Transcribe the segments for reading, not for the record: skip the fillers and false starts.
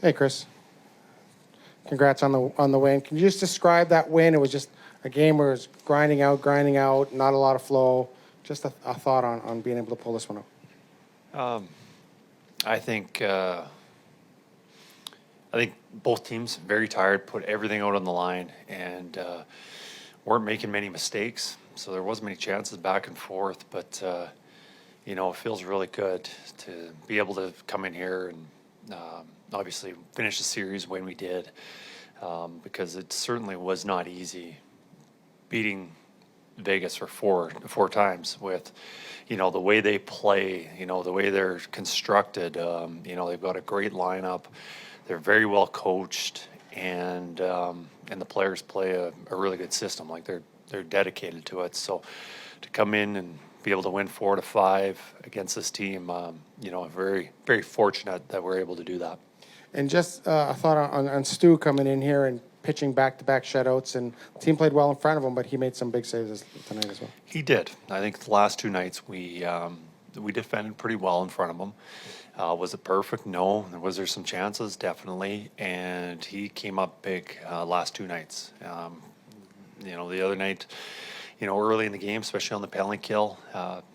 Hey, Kris. Congrats on the win. Can you just describe that win? It was just a game where it was grinding out, not a lot of flow. Just a thought on being able to pull this one out. I think both teams very tired, put everything out on the line, and weren't making many mistakes. So there wasn't many chances back and forth. But it feels really good to be able to come in here and obviously finish the series when we did, because it certainly was not easy beating Vegas for four times with, the way they play, the way they're constructed. They've got a great lineup. They're very well coached, and the players play a really good system. Like they're dedicated to it. So to come in and be able to win 4-5 against this team, very, very fortunate that we're able to do that. And just a thought on Stu coming in here and pitching back-to-back shutouts. And the team played well in front of him, but he made some big saves tonight as well. He did. I think the last two nights we defended pretty well in front of him. Was it perfect? No. Was there some chances? Definitely. And he came up big last two nights. The other night, early in the game, especially on the penalty kill,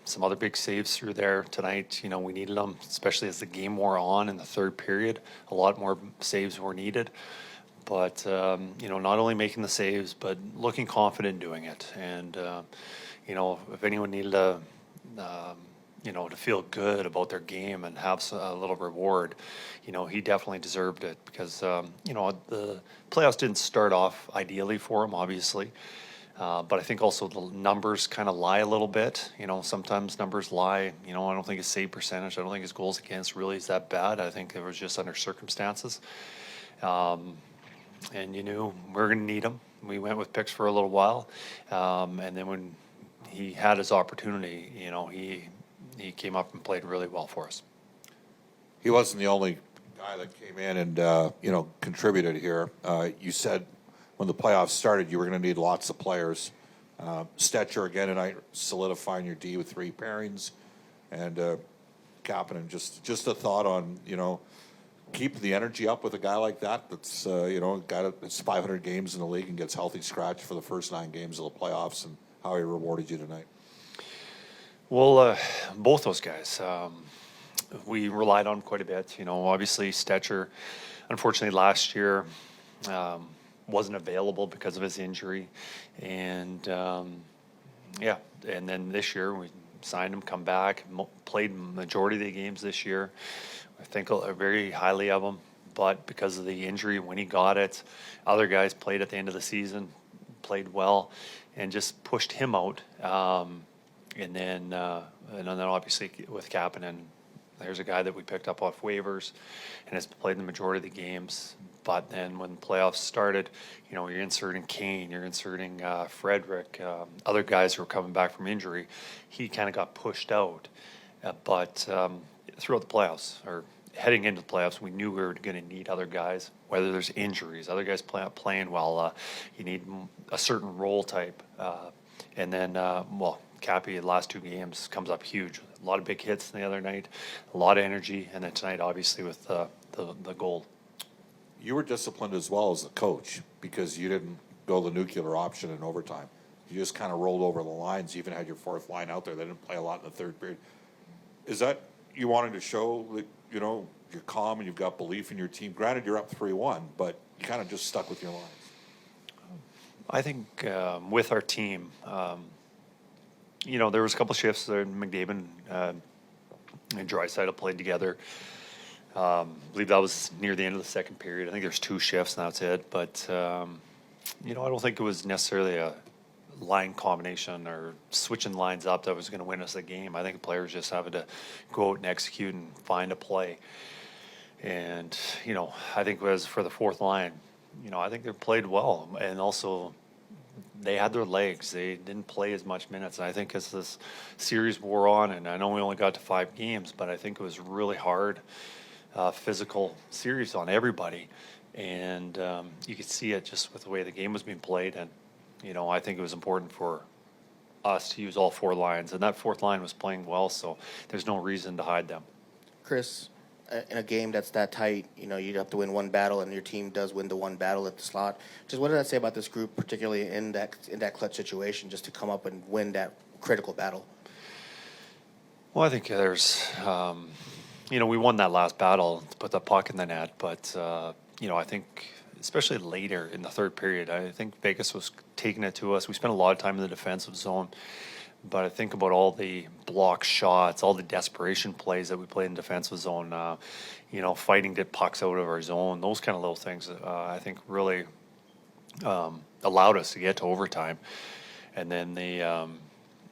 some other big saves through there tonight. We needed them, especially as the game wore on in the third period. A lot more saves were needed. But, not only making the saves, but looking confident doing it. And, if anyone needed to feel good about their game and have a little reward, he definitely deserved it because, the playoffs didn't start off ideally for him, obviously. But I think also the numbers kind of lie a little bit. Sometimes numbers lie. I don't think his save percentage, I don't think his goals against really is that bad. I think it was just under circumstances. And you knew we were going to need him. We went with picks for a little while. And then when he had his opportunity, he came up and played really well for us. He wasn't the only guy that came in and, contributed here. You said when the playoffs started, you were going to need lots of players. Stetcher again tonight, solidifying your D with 3 pairings. And Kapanen, just a thought on, keep the energy up with a guy like that. That's a guy that's 500 games in the league and gets healthy scratch for the first 9 games of the playoffs, and how he rewarded you tonight. Well, both those guys, we relied on quite a bit. Obviously Stetcher, unfortunately last year wasn't available because of his injury, and and then this year we signed him, come back, played majority of the games this year. I think very highly of him, but because of the injury when he got it, other guys played at the end of the season, played well, and just pushed him out. And then obviously with Kapanen, there's a guy that we picked up off waivers and has played the majority of the games. But then when the playoffs started, you're inserting Kane, you're inserting Frederick, other guys who were coming back from injury. He kind of got pushed out. But throughout the playoffs, or heading into the playoffs, we knew we were going to need other guys, whether there's injuries, other guys playing well. You need a certain role type. And then, Cappy, the last 2 games, comes up huge. A lot of big hits the other night, a lot of energy, and then tonight, obviously, with the goal. You were disciplined as well as the coach because you didn't go the nuclear option in overtime. You just kind of rolled over the lines. You even had your 4th line out there. They didn't play a lot in the third period. Is that you wanting to show that, you're calm and you've got belief in your team? Granted, you're up 3-1, but you kind of just stuck with your lines. I think with our team, there was a couple shifts there. McDavid and Draisaitl played together. I believe that was near the end of the second period. I think there's 2 shifts and that's it. But, I don't think it was necessarily a line combination or switching lines up that was going to win us the game. I think the players just having to go out and execute and find a play. And, I think as for the 4th line, I think they played well. And also they had their legs. They didn't play as much minutes. And I think as this series wore on, and I know we only got to 5 games, but I think it was really hard, physical series on everybody. And you could see it just with the way the game was being played. And, I think it was important for us to use all 4 lines. And that 4th line was playing well, so there's no reason to hide them. Kris, in a game that's that tight, you'd have to win one battle, and your team does win the one battle at the slot. Just what did that say about this group, particularly in that clutch situation, just to come up and win that critical battle? Well, I think we won that last battle to put the puck in the net, but, I think especially later in the third period, I think Vegas was taking it to us. We spent a lot of time in the defensive zone, but I think about all the block shots, all the desperation plays that we played in defensive zone, fighting to get pucks out of our zone, those kind of little things, I think really allowed us to get to overtime. And then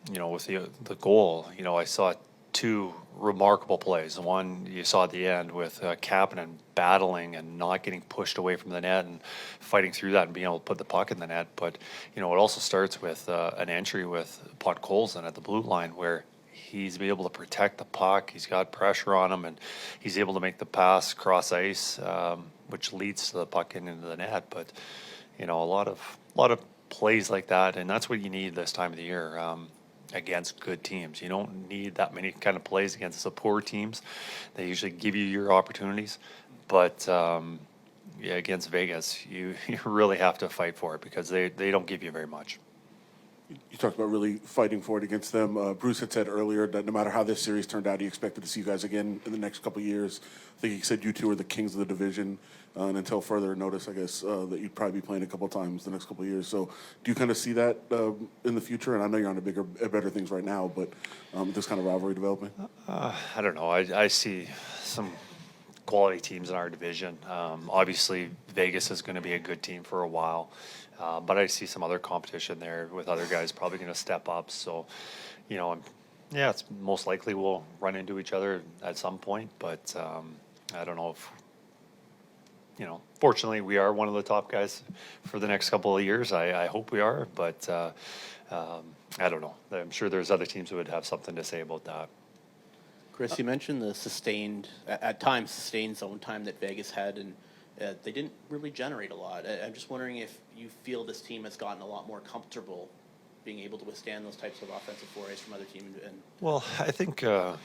with the goal, I saw two remarkable plays. One you saw at the end with Kapanen battling and not getting pushed away from the net and fighting through that and being able to put the puck in the net. But it also starts with an entry with Podkolzin at the blue line where he's able to protect the puck. He's got pressure on him and he's able to make the pass cross ice, which leads to the puck into the net. But a lot of plays like that, and that's what you need this time of the year. Against good teams, you don't need that many kind of plays against the poor teams. They usually give you your opportunities, but against Vegas, you really have to fight for it because they don't give you very much. You talked about really fighting for it against them. Bruce had said earlier that no matter how this series turned out, he expected to see you guys again in the next couple of years. I think he said you two are the kings of the division, and until further notice, I guess, that you'd probably be playing a couple of times the next couple of years. So do you kind of see that in the future? And I know you're on to better things right now, but this kind of rivalry developing? I don't know. I see some quality teams in our division. Obviously, Vegas is going to be a good team for a while. But I see some other competition there with other guys probably going to step up. So, it's most likely we'll run into each other at some point. But I don't know if, fortunately we are one of the top guys for the next couple of years. I hope we are. But I don't know. I'm sure there's other teams who would have something to say about that. Kris, you mentioned the at times sustained zone time that Vegas had, and they didn't really generate a lot. I'm just wondering if you feel this team has gotten a lot more comfortable being able to withstand those types of offensive forays from other teams. Well, I think, I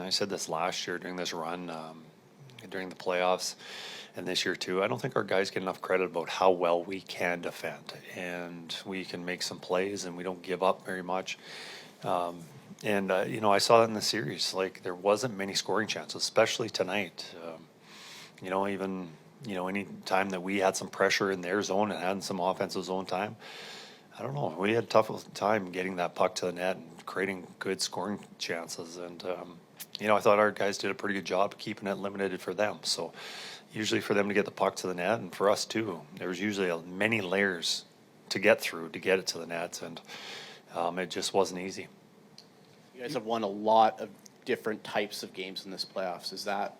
said this last year during this run, during the playoffs, and this year too, I don't think our guys get enough credit about how well we can defend. And we can make some plays and we don't give up very much. I saw that in the series. Like, there wasn't many scoring chances, especially tonight. Any time that we had some pressure in their zone and had some offensive zone time, I don't know. We had a tough time getting that puck to the net and creating good scoring chances. And, I thought our guys did a pretty good job keeping it limited for them. So usually for them to get the puck to the net, and for us too, there was usually many layers to get through to get it to the net. And it just wasn't easy. You guys have won a lot of different types of games in this playoffs. Is that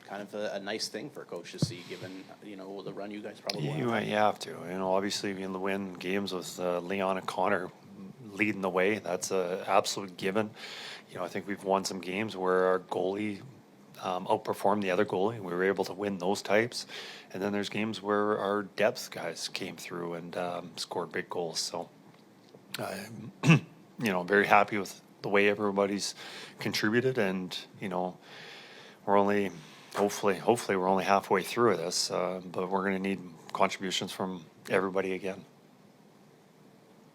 kind of a nice thing for a coach to see, given the run you guys probably won? You have to. Obviously, if you win games with Leon and Connor leading the way, that's an absolute given. I think we've won some games where our goalie outperformed the other goalie. We were able to win those types, and then there's games where our depth guys came through and scored big goals. So, I'm very happy with the way everybody's contributed, and we're only. Hopefully we're only halfway through this, but we're going to need contributions from everybody again.